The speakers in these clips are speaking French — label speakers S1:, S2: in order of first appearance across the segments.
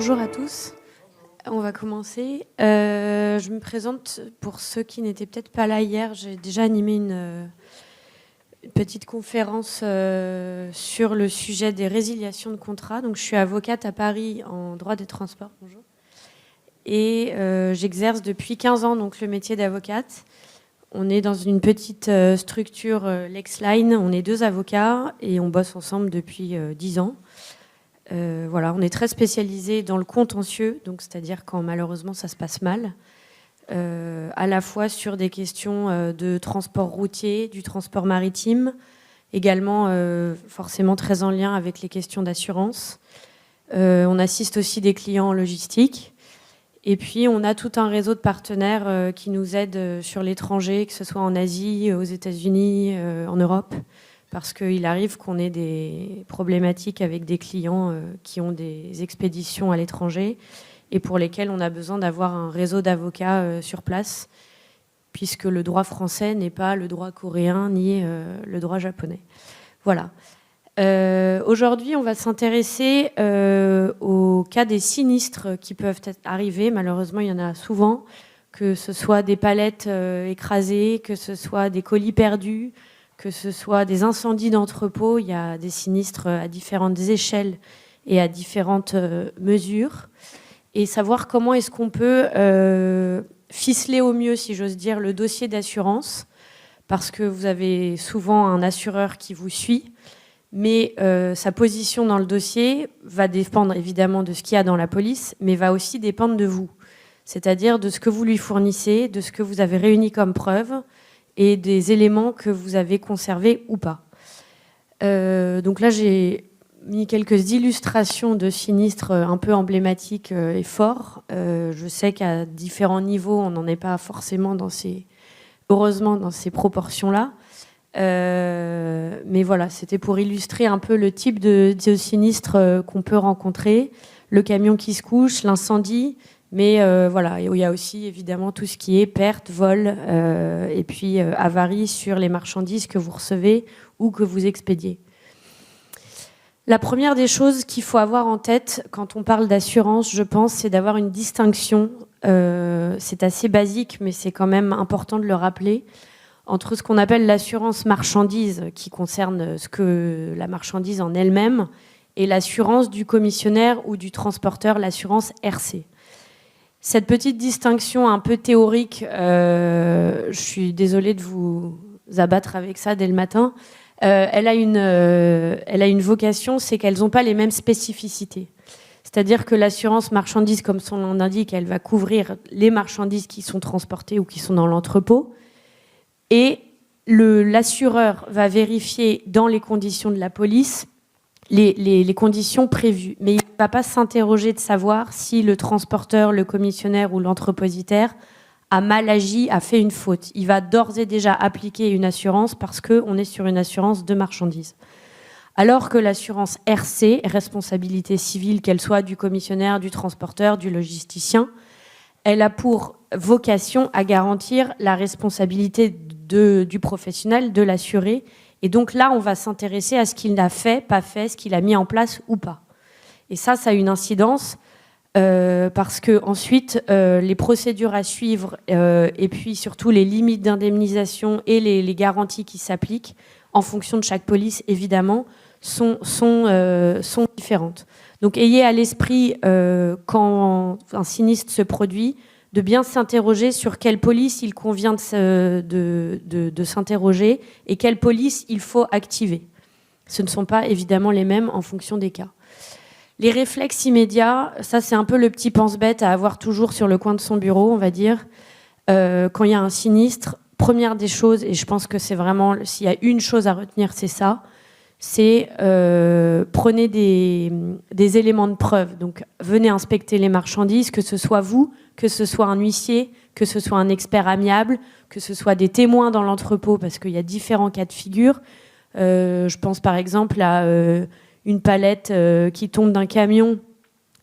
S1: Bonjour à tous. On va commencer. Je me présente pour ceux qui n'étaient peut-être pas là hier. J'ai déjà animé une petite conférence sur le sujet des résiliations de contrats. Donc, je suis avocate à Paris en droit des transports. Bonjour. Et j'exerce depuis 15 ans donc, le métier d'avocate. On est dans une petite structure LexLine. On est 2 avocats et on bosse ensemble depuis 10 ans. Voilà, on est très spécialisé dans le contentieux, donc c'est-à-dire quand malheureusement ça se passe mal, à la fois sur des questions de transport routier, du transport maritime, également forcément très en lien avec les questions d'assurance. On assiste aussi des clients en logistique. Et puis on a tout un réseau de partenaires qui nous aident sur l'étranger, que ce soit en Asie, aux États-Unis, en Europe. Parce qu'il arrive qu'on ait des problématiques avec des clients qui ont des expéditions à l'étranger et pour lesquels on a besoin d'avoir un réseau d'avocats sur place, puisque le droit français n'est pas le droit coréen ni le droit japonais. Voilà. Aujourd'hui, on va s'intéresser au cas des sinistres qui peuvent arriver. Malheureusement, il y en a souvent, que ce soit des palettes écrasées, que ce soit des colis perdus, que ce soit des incendies d'entrepôts. Il y a des sinistres à différentes échelles et à différentes mesures. Et savoir comment est-ce qu'on peut ficeler au mieux, si j'ose dire, le dossier d'assurance, parce que vous avez souvent un assureur qui vous suit, mais sa position dans le dossier va dépendre évidemment de ce qu'il y a dans la police, mais va aussi dépendre de vous, c'est-à-dire de ce que vous lui fournissez, de ce que vous avez réuni comme preuve, et des éléments que vous avez conservés ou pas. Donc là, j'ai mis quelques illustrations de sinistres un peu emblématiques et forts. Je sais qu'à différents niveaux, on n'en est pas forcément heureusement dans ces proportions-là. Mais voilà, c'était pour illustrer un peu le type de sinistre qu'on peut rencontrer. Le camion qui se couche, l'incendie. Mais voilà, il y a aussi évidemment tout ce qui est perte, vol et puis avarie sur les marchandises que vous recevez ou que vous expédiez. La première des choses qu'il faut avoir en tête quand on parle d'assurance, je pense, c'est d'avoir une distinction. C'est assez basique, mais c'est quand même important de le rappeler, entre ce qu'on appelle l'assurance marchandise, qui concerne ce que la marchandise en elle-même, et l'assurance du commissionnaire ou du transporteur, l'assurance RC. Cette petite distinction un peu théorique, je suis désolée de vous abattre avec ça dès le matin, elle a une vocation, c'est qu'elles n'ont pas les mêmes spécificités. C'est-à-dire que l'assurance marchandise, comme son nom l'indique, elle va couvrir les marchandises qui sont transportées ou qui sont dans l'entrepôt. Et l'assureur va vérifier dans les conditions de la police les conditions prévues. Mais il ne va pas s'interroger de savoir si le transporteur, le commissionnaire ou l'entrepositaire a mal agi, a fait une faute. Il va d'ores et déjà appliquer une assurance parce qu'on est sur une assurance de marchandises. Alors que l'assurance RC, responsabilité civile, qu'elle soit du commissionnaire, du transporteur, du logisticien, elle a pour vocation à garantir la responsabilité du professionnel, de l'assuré. Et donc là, on va s'intéresser à ce qu'il n'a fait, pas fait, ce qu'il a mis en place ou pas. Et ça a une incidence parce que ensuite, les procédures à suivre et puis surtout les limites d'indemnisation et les garanties qui s'appliquent en fonction de chaque police, évidemment, sont différentes. Donc ayez à l'esprit, quand un sinistre se produit, de bien s'interroger sur quelle police il convient de s'interroger et quelle police il faut activer. Ce ne sont pas évidemment les mêmes en fonction des cas. Les réflexes immédiats, ça c'est un peu le petit pense-bête à avoir toujours sur le coin de son bureau, on va dire. Quand il y a un sinistre, première des choses, et je pense que c'est vraiment, s'il y a une chose à retenir, c'est ça, c'est prenez des éléments de preuve. Donc venez inspecter les marchandises, que ce soit vous, que ce soit un huissier, que ce soit un expert amiable, que ce soit des témoins dans l'entrepôt, parce qu'il y a différents cas de figure. Je pense par exemple à une palette qui tombe d'un camion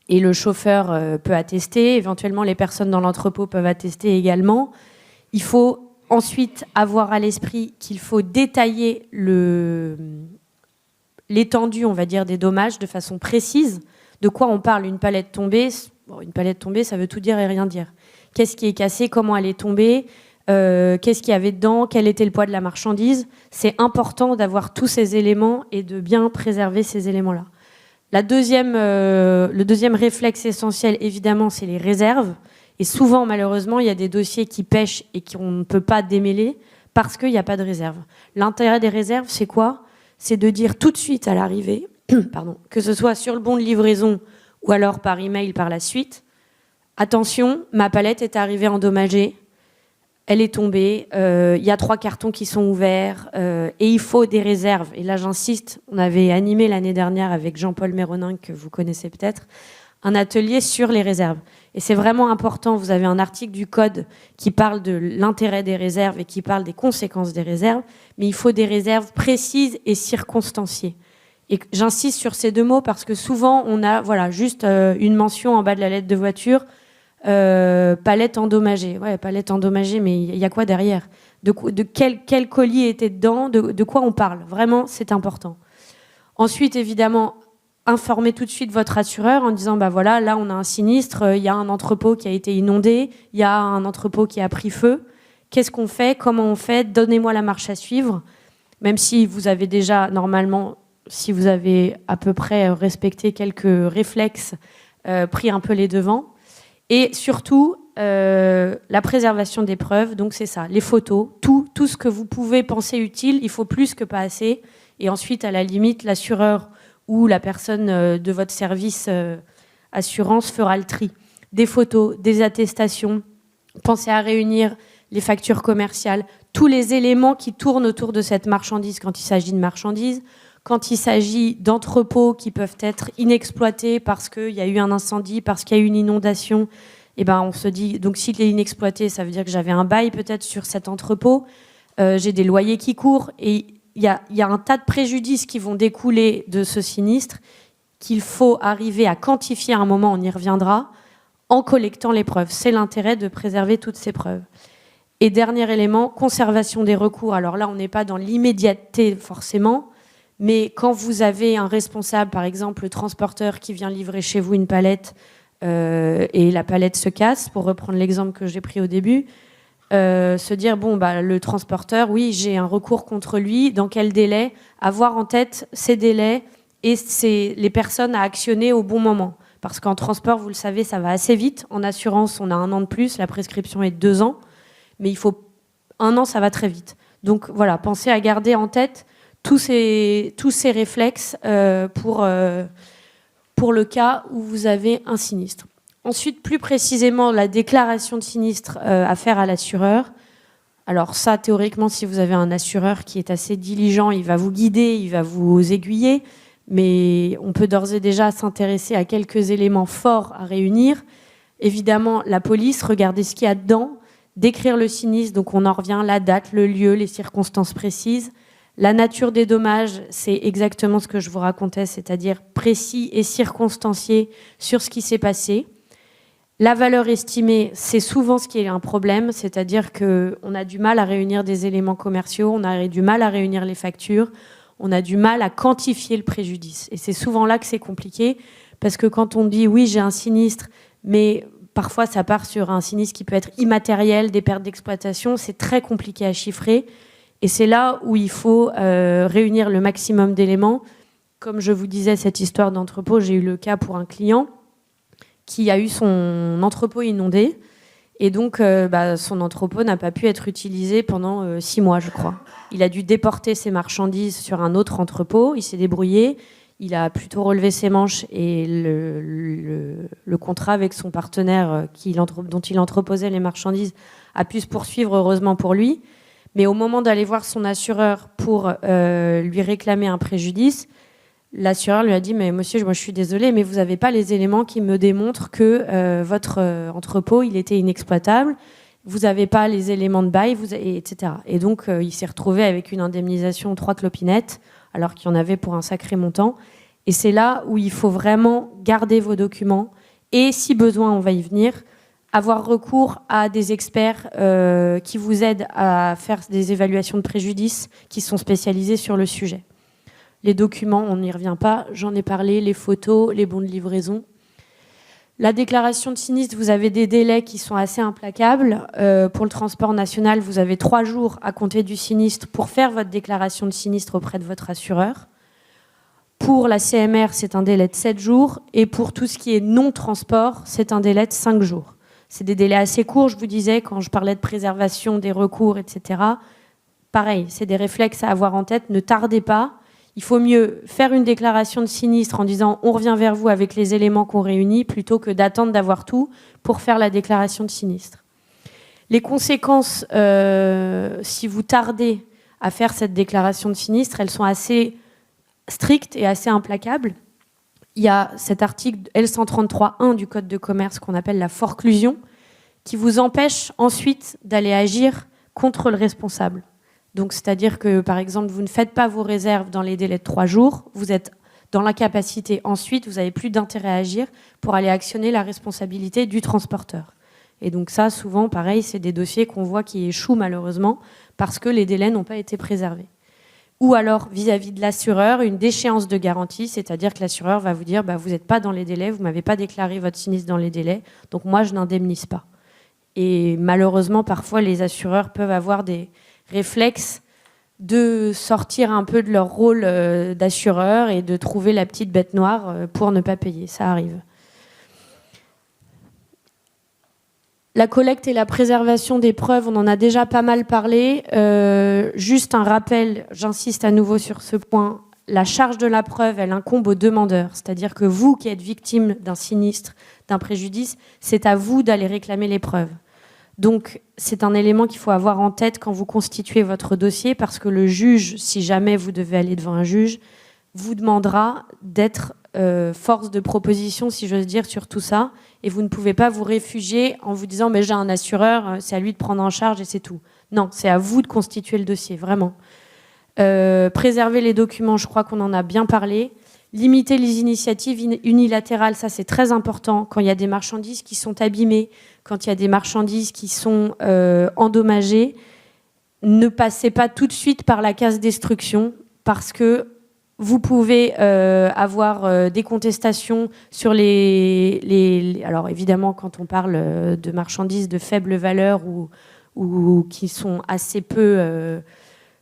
S1: et le chauffeur peut attester. Éventuellement, les personnes dans l'entrepôt peuvent attester également. Il faut ensuite avoir à l'esprit qu'il faut détailler l'étendue, on va dire, des dommages de façon précise. De quoi on parle? Une palette tombée, bon, une palette tombée, ça veut tout dire et rien dire. Qu'est-ce qui est cassé? Comment elle est tombée? Qu'est-ce qu'il y avait dedans? Quel était le poids de la marchandise? C'est important d'avoir tous ces éléments et de bien préserver ces éléments-là. Le deuxième réflexe essentiel, évidemment, c'est les réserves. Et souvent, malheureusement, il y a des dossiers qui pêchent et qu'on ne peut pas démêler parce qu'il n'y a pas de réserve. L'intérêt des réserves, c'est quoi? C'est de dire tout de suite à l'arrivée, que ce soit sur le bon de livraison ou alors par email par la suite, attention, ma palette est arrivée endommagée, elle est tombée, il y a 3 cartons qui sont ouverts et il faut des réserves. Et là, j'insiste, on avait animé l'année dernière avec Jean-Paul Méronin, que vous connaissez peut-être, un atelier sur les réserves. Et c'est vraiment important, vous avez un article du Code qui parle de l'intérêt des réserves et qui parle des conséquences des réserves, mais il faut des réserves précises et circonstanciées. Et j'insiste sur ces 2 mots parce que souvent, on a juste une mention en bas de la lettre de voiture, palette endommagée. Ouais, palette endommagée, mais il y a quoi derrière? De quel colis était dedans? De quoi on parle? Vraiment, c'est important. Ensuite, évidemment, informez tout de suite votre assureur en disant bah voilà, là on a un sinistre, il y a un entrepôt qui a été inondé, il y a un entrepôt qui a pris feu. Qu'est-ce qu'on fait? Comment on fait? Donnez-moi la marche à suivre. Même si vous avez déjà, normalement, si vous avez à peu près respecté quelques réflexes, pris un peu les devants. Et surtout, la préservation des preuves, donc c'est ça, les photos, tout ce que vous pouvez penser utile, il faut plus que pas assez. Et ensuite, à la limite, l'assureur ou la personne de votre service assurance fera le tri. Des photos, des attestations, pensez à réunir les factures commerciales, tous les éléments qui tournent autour de cette marchandise quand il s'agit de marchandises, quand il s'agit d'entrepôts qui peuvent être inexploités parce qu'il y a eu un incendie, parce qu'il y a eu une inondation, et ben on se dit, donc s'il est inexploité, ça veut dire que j'avais un bail peut-être sur cet entrepôt, j'ai des loyers qui courent, et il y a un tas de préjudices qui vont découler de ce sinistre qu'il faut arriver à quantifier à un moment, on y reviendra, en collectant les preuves. C'est l'intérêt de préserver toutes ces preuves. Et dernier élément, conservation des recours. Alors là, on n'est pas dans l'immédiateté forcément, mais quand vous avez un responsable, par exemple le transporteur qui vient livrer chez vous une palette et la palette se casse, pour reprendre l'exemple que j'ai pris au début, se dire, bon, bah, le transporteur, oui, j'ai un recours contre lui, dans quel délai? Avoir en tête ces délais et les personnes à actionner au bon moment. Parce qu'en transport, vous le savez, ça va assez vite. En assurance, on a 1 an de plus, la prescription est de 2 ans. Mais il faut 1 an, ça va très vite. Donc voilà, pensez à garder en tête tous ces réflexes pour le cas où vous avez un sinistre. Ensuite, plus précisément, la déclaration de sinistre à faire à l'assureur. Alors ça, théoriquement, si vous avez un assureur qui est assez diligent, il va vous guider, il va vous aiguiller, mais on peut d'ores et déjà s'intéresser à quelques éléments forts à réunir. Évidemment, la police, regardez ce qu'il y a dedans, décrire le sinistre, donc on en revient, la date, le lieu, les circonstances précises. La nature des dommages, c'est exactement ce que je vous racontais, c'est-à-dire précis et circonstancié sur ce qui s'est passé. La valeur estimée, c'est souvent ce qui est un problème, c'est-à-dire qu'on a du mal à réunir des éléments commerciaux, on a du mal à réunir les factures, on a du mal à quantifier le préjudice. Et c'est souvent là que c'est compliqué, parce que quand on dit « oui, j'ai un sinistre », mais parfois ça part sur un sinistre qui peut être immatériel, des pertes d'exploitation, c'est très compliqué à chiffrer. Et c'est là où il faut réunir le maximum d'éléments. Comme je vous disais, cette histoire d'entrepôt, j'ai eu le cas pour un client qui a eu son entrepôt inondé. Et donc, son entrepôt n'a pas pu être utilisé pendant 6 mois, je crois. Il a dû déporter ses marchandises sur un autre entrepôt. Il s'est débrouillé. Il a plutôt relevé ses manches. Et le contrat avec son partenaire dont il entreposait les marchandises a pu se poursuivre, heureusement pour lui. Mais au moment d'aller voir son assureur pour lui réclamer un préjudice, l'assureur lui a dit « mais monsieur, moi je suis désolée, mais vous n'avez pas les éléments qui me démontrent que votre entrepôt, il était inexploitable, vous n'avez pas les éléments de bail, etc. » Et donc, il s'est retrouvé avec une indemnisation 3 clopinettes, alors qu'il y en avait pour un sacré montant. Et c'est là où il faut vraiment garder vos documents et, si besoin, on va y venir, avoir recours à des experts qui vous aident à faire des évaluations de préjudice qui sont spécialisés sur le sujet. Les documents, on n'y revient pas, j'en ai parlé, les photos, les bons de livraison. La déclaration de sinistre, vous avez des délais qui sont assez implacables. Pour le transport national, vous avez 3 jours à compter du sinistre pour faire votre déclaration de sinistre auprès de votre assureur. Pour la CMR, c'est un délai de 7 jours. Et pour tout ce qui est non-transport, c'est un délai de 5 jours. C'est des délais assez courts, je vous disais, quand je parlais de préservation des recours, etc. Pareil, c'est des réflexes à avoir en tête. Ne tardez pas. Il faut mieux faire une déclaration de sinistre en disant on revient vers vous avec les éléments qu'on réunit plutôt que d'attendre d'avoir tout pour faire la déclaration de sinistre. Les conséquences, si vous tardez à faire cette déclaration de sinistre, elles sont assez strictes et assez implacables. Il y a cet article L133.1 du Code de commerce qu'on appelle la forclusion qui vous empêche ensuite d'aller agir contre le responsable. Donc, c'est-à-dire que, par exemple, vous ne faites pas vos réserves dans les délais de 3 jours, vous êtes dans l'incapacité ensuite, vous n'avez plus d'intérêt à agir pour aller actionner la responsabilité du transporteur. Et donc ça, souvent, pareil, c'est des dossiers qu'on voit qui échouent malheureusement parce que les délais n'ont pas été préservés. Ou alors, vis-à-vis de l'assureur, une déchéance de garantie, c'est-à-dire que l'assureur va vous dire vous n'êtes pas dans les délais, vous ne m'avez pas déclaré votre sinistre dans les délais, donc moi, je n'indemnise pas. Et malheureusement, parfois, les assureurs peuvent avoir des réflexe de sortir un peu de leur rôle d'assureur et de trouver la petite bête noire pour ne pas payer. Ça arrive. La collecte et la préservation des preuves, on en a déjà pas mal parlé. Juste un rappel, j'insiste à nouveau sur ce point, la charge de la preuve, elle incombe au demandeur. C'est-à-dire que vous qui êtes victime d'un sinistre, d'un préjudice, c'est à vous d'aller réclamer les preuves. Donc, c'est un élément qu'il faut avoir en tête quand vous constituez votre dossier parce que le juge, si jamais vous devez aller devant un juge, vous demandera d'être force de proposition, si j'ose dire, sur tout ça. Et vous ne pouvez pas vous réfugier en vous disant « mais j'ai un assureur, c'est à lui de prendre en charge et c'est tout ». Non, c'est à vous de constituer le dossier, vraiment. Préserver les documents, je crois qu'on en a bien parlé. Limiter les initiatives unilatérales, ça c'est très important quand il y a des marchandises qui sont abîmées, quand il y a des marchandises qui sont endommagées. Ne passez pas tout de suite par la case destruction parce que vous pouvez avoir des contestations sur les... Alors évidemment, quand on parle de marchandises de faible valeur ou qui sont assez peu...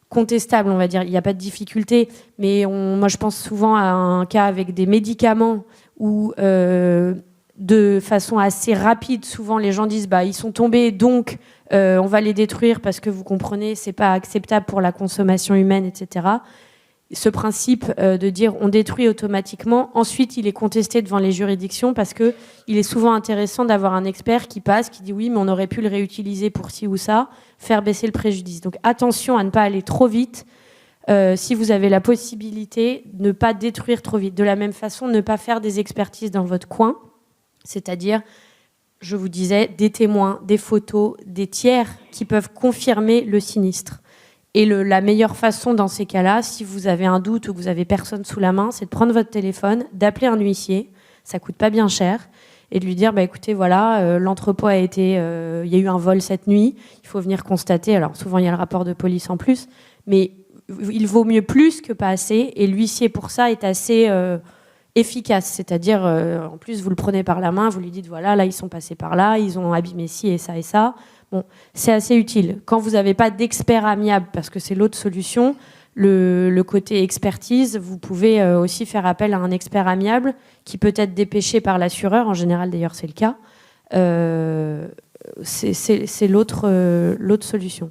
S1: contestable, on va dire, il n'y a pas de difficulté, mais moi je pense souvent à un cas avec des médicaments où de façon assez rapide, souvent les gens disent ils sont tombés donc on va les détruire parce que vous comprenez, c'est pas acceptable pour la consommation humaine, etc. Ce principe de dire on détruit automatiquement, ensuite il est contesté devant les juridictions parce que il est souvent intéressant d'avoir un expert qui passe, qui dit oui mais on aurait pu le réutiliser pour ci ou ça, faire baisser le préjudice. Donc attention à ne pas aller trop vite si vous avez la possibilité de ne pas détruire trop vite. De la même façon, ne pas faire des expertises dans votre coin, c'est-à-dire, je vous disais, des témoins, des photos, des tiers qui peuvent confirmer le sinistre. Et la meilleure façon dans ces cas-là, si vous avez un doute ou que vous avez personne sous la main, c'est de prendre votre téléphone, d'appeler un huissier, ça coûte pas bien cher, et de lui dire écoutez, voilà, l'entrepôt a été, il y a eu un vol cette nuit, il faut venir constater. Alors souvent il y a le rapport de police en plus, mais il vaut mieux plus que pas assez, et l'huissier pour ça est assez efficace, c'est-à-dire en plus vous le prenez par la main, vous lui dites voilà, là ils sont passés par là, ils ont abîmé ci et ça et ça. Bon, c'est assez utile. Quand vous n'avez pas d'expert amiable, parce que c'est l'autre solution, le côté expertise, vous pouvez aussi faire appel à un expert amiable qui peut être dépêché par l'assureur, en général d'ailleurs c'est le cas. C'est l'autre solution.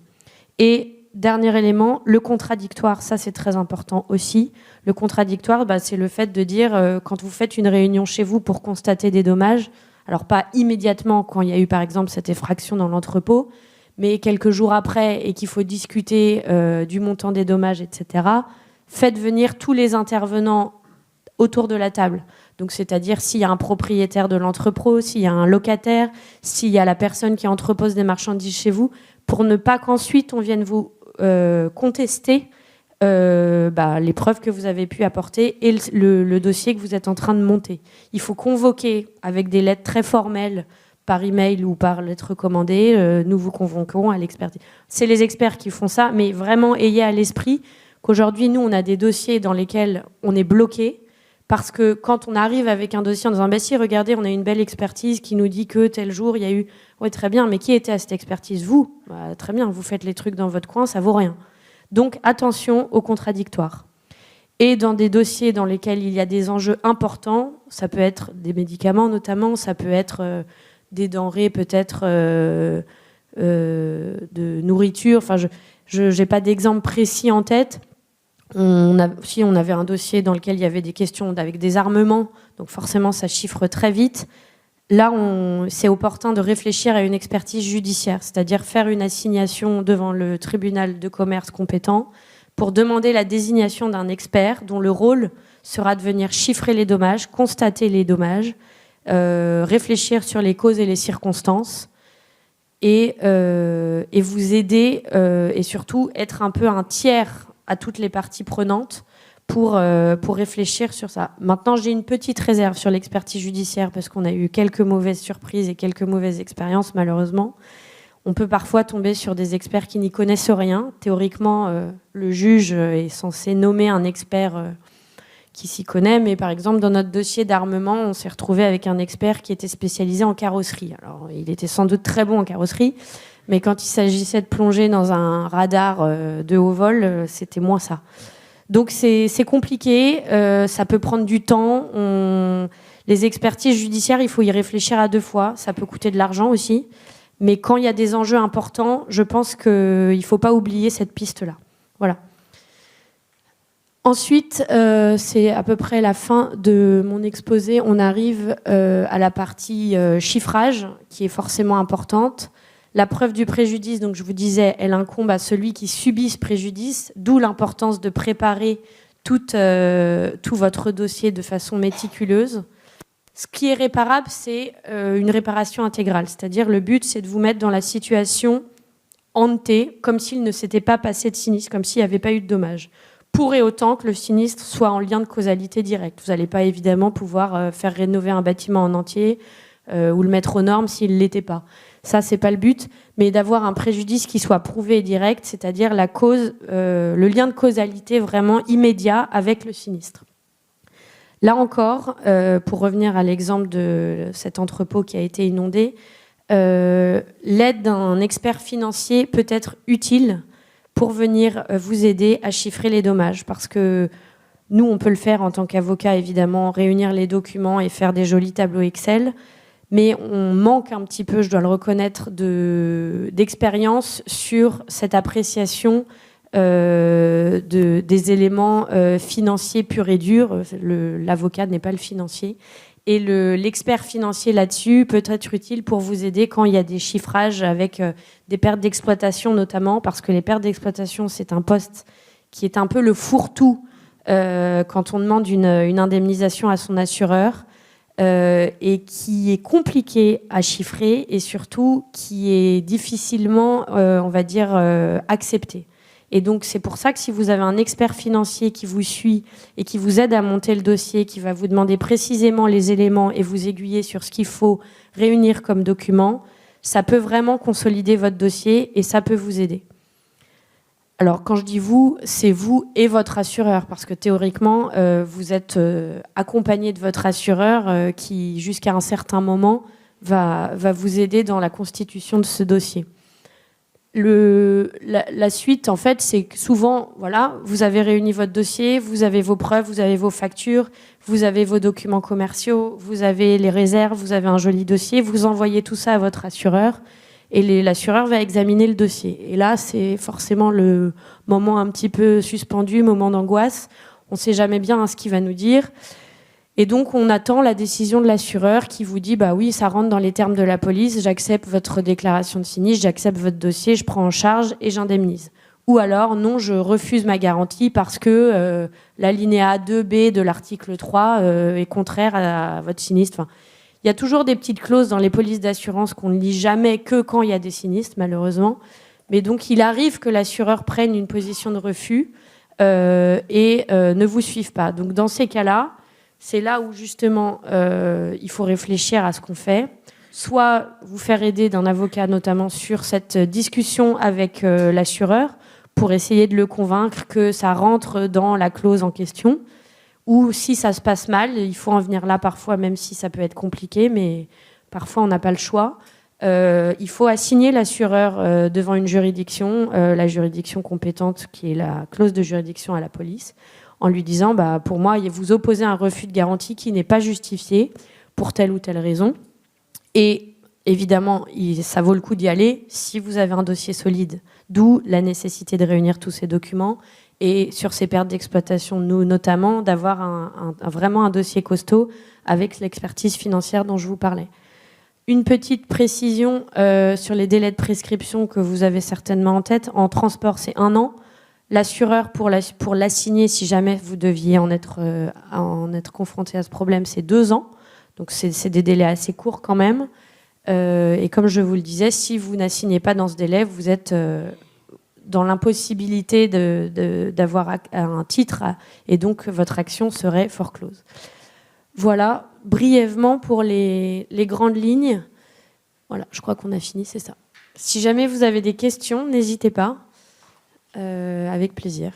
S1: Et dernier élément, le contradictoire, ça c'est très important aussi. Le contradictoire, c'est le fait de dire, quand vous faites une réunion chez vous pour constater des dommages, alors pas immédiatement quand il y a eu par exemple cette effraction dans l'entrepôt, mais quelques jours après et qu'il faut discuter du montant des dommages, etc., faites venir tous les intervenants autour de la table. Donc c'est-à-dire s'il y a un propriétaire de l'entrepôt, s'il y a un locataire, s'il y a la personne qui entrepose des marchandises chez vous, pour ne pas qu'ensuite on vienne vous contester les preuves que vous avez pu apporter et le dossier que vous êtes en train de monter. Il faut convoquer avec des lettres très formelles par email ou par lettre recommandée, nous vous convoquons à l'expertise. C'est les experts qui font ça, mais vraiment ayez à l'esprit qu'aujourd'hui, nous, on a des dossiers dans lesquels on est bloqué, parce que quand on arrive avec un dossier en disant bah si, regardez, on a une belle expertise qui nous dit que tel jour il y a eu, oui très bien, mais qui était à cette expertise? Vous? Bah, très bien, vous faites les trucs dans votre coin, ça vaut rien. Donc attention aux contradictoires. Et dans des dossiers dans lesquels il y a des enjeux importants, ça peut être des médicaments notamment, ça peut être des denrées peut-être de nourriture, enfin je n'ai pas d'exemple précis en tête. On avait un dossier dans lequel il y avait des questions avec des armements, donc forcément ça chiffre très vite. Là, c'est opportun de réfléchir à une expertise judiciaire, c'est-à-dire faire une assignation devant le tribunal de commerce compétent pour demander la désignation d'un expert dont le rôle sera de venir chiffrer les dommages, constater les dommages, réfléchir sur les causes et les circonstances et vous aider et surtout être un peu un tiers à toutes les parties prenantes pour réfléchir sur ça. Maintenant, j'ai une petite réserve sur l'expertise judiciaire parce qu'on a eu quelques mauvaises surprises et quelques mauvaises expériences, malheureusement. On peut parfois tomber sur des experts qui n'y connaissent rien. Théoriquement, le juge est censé nommer un expert qui s'y connaît, mais par exemple, dans notre dossier d'armement, on s'est retrouvé avec un expert qui était spécialisé en carrosserie. Alors, il était sans doute très bon en carrosserie, mais quand il s'agissait de plonger dans un radar de haut vol, c'était moins ça. Donc c'est compliqué, ça peut prendre du temps. Les expertises judiciaires, il faut y réfléchir à 2 fois. Ça peut coûter de l'argent aussi. Mais quand il y a des enjeux importants, je pense qu'il ne faut pas oublier cette piste-là. Voilà. Ensuite, c'est à peu près la fin de mon exposé. On arrive à la partie chiffrage, qui est forcément importante. La preuve du préjudice, donc je vous disais, elle incombe à celui qui subit ce préjudice, d'où l'importance de préparer tout votre dossier de façon méticuleuse. Ce qui est réparable, c'est une réparation intégrale, c'est-à-dire le but, c'est de vous mettre dans la situation ante, comme s'il ne s'était pas passé de sinistre, comme s'il n'y avait pas eu de dommage, pour et autant que le sinistre soit en lien de causalité directe. Vous n'allez pas évidemment pouvoir faire rénover un bâtiment en entier ou le mettre aux normes s'il ne l'était pas. Ça, c'est pas le but, mais d'avoir un préjudice qui soit prouvé et direct, c'est-à-dire la cause, le lien de causalité vraiment immédiat avec le sinistre. Là encore, pour revenir à l'exemple de cet entrepôt qui a été inondé, l'aide d'un expert financier peut être utile pour venir vous aider à chiffrer les dommages, parce que nous, on peut le faire en tant qu'avocat, évidemment, réunir les documents et faire des jolis tableaux Excel. Mais on manque un petit peu, je dois le reconnaître, d'expérience sur cette appréciation des éléments financiers purs et durs. L'avocat n'est pas le financier. Et l'expert financier là-dessus peut être utile pour vous aider quand il y a des chiffrages avec des pertes d'exploitation notamment, parce que les pertes d'exploitation, c'est un poste qui est un peu le fourre-tout quand on demande une indemnisation à son assureur. Et qui est compliqué à chiffrer et surtout qui est difficilement, on va dire, accepté. Et donc c'est pour ça que si vous avez un expert financier qui vous suit et qui vous aide à monter le dossier, qui va vous demander précisément les éléments et vous aiguiller sur ce qu'il faut réunir comme document, ça peut vraiment consolider votre dossier et ça peut vous aider. Alors, quand je dis vous, c'est vous et votre assureur, parce que théoriquement, vous êtes accompagné de votre assureur qui, jusqu'à un certain moment, va vous aider dans la constitution de ce dossier. La suite, en fait, c'est que souvent, voilà, vous avez réuni votre dossier, vous avez vos preuves, vous avez vos factures, vous avez vos documents commerciaux, vous avez les réserves, vous avez un joli dossier, vous envoyez tout ça à votre assureur. Et l'assureur va examiner le dossier. Et là, c'est forcément le moment un petit peu suspendu, moment d'angoisse. On ne sait jamais bien ce qu'il va nous dire. Et donc, on attend la décision de l'assureur qui vous dit « bah oui, ça rentre dans les termes de la police, j'accepte votre déclaration de sinistre, j'accepte votre dossier, je prends en charge et j'indemnise. » Ou alors « non, je refuse ma garantie parce que l'alinéa 2B de l'article 3 est contraire à votre sinistre. » Enfin, il y a toujours des petites clauses dans les polices d'assurance qu'on ne lit jamais que quand il y a des sinistres, malheureusement. Mais donc, il arrive que l'assureur prenne une position de refus et ne vous suive pas. Donc, dans ces cas-là, c'est là où, justement, il faut réfléchir à ce qu'on fait. Soit vous faire aider d'un avocat, notamment sur cette discussion avec l'assureur, pour essayer de le convaincre que ça rentre dans la clause en question. Ou si ça se passe mal, il faut en venir là parfois, même si ça peut être compliqué, mais parfois on n'a pas le choix. Il faut assigner l'assureur devant une juridiction, la juridiction compétente qui est la clause de juridiction à la police, en lui disant pour moi, vous opposez un refus de garantie qui n'est pas justifié pour telle ou telle raison. Et évidemment, ça vaut le coup d'y aller si vous avez un dossier solide, d'où la nécessité de réunir tous ces documents. Et sur ces pertes d'exploitation, nous notamment, d'avoir vraiment un dossier costaud avec l'expertise financière dont je vous parlais. Une petite précision sur les délais de prescription que vous avez certainement en tête. En transport, c'est 1 an. L'assureur, pour l'assigner, si jamais vous deviez en être confronté à ce problème, c'est 2 ans. Donc c'est des délais assez courts quand même. Et comme je vous le disais, si vous n'assignez pas dans ce délai, vous êtes dans l'impossibilité d'avoir un titre et donc votre action serait foreclose. Voilà, brièvement pour les grandes lignes. Voilà, je crois qu'on a fini, c'est ça. Si jamais vous avez des questions, n'hésitez pas, avec plaisir.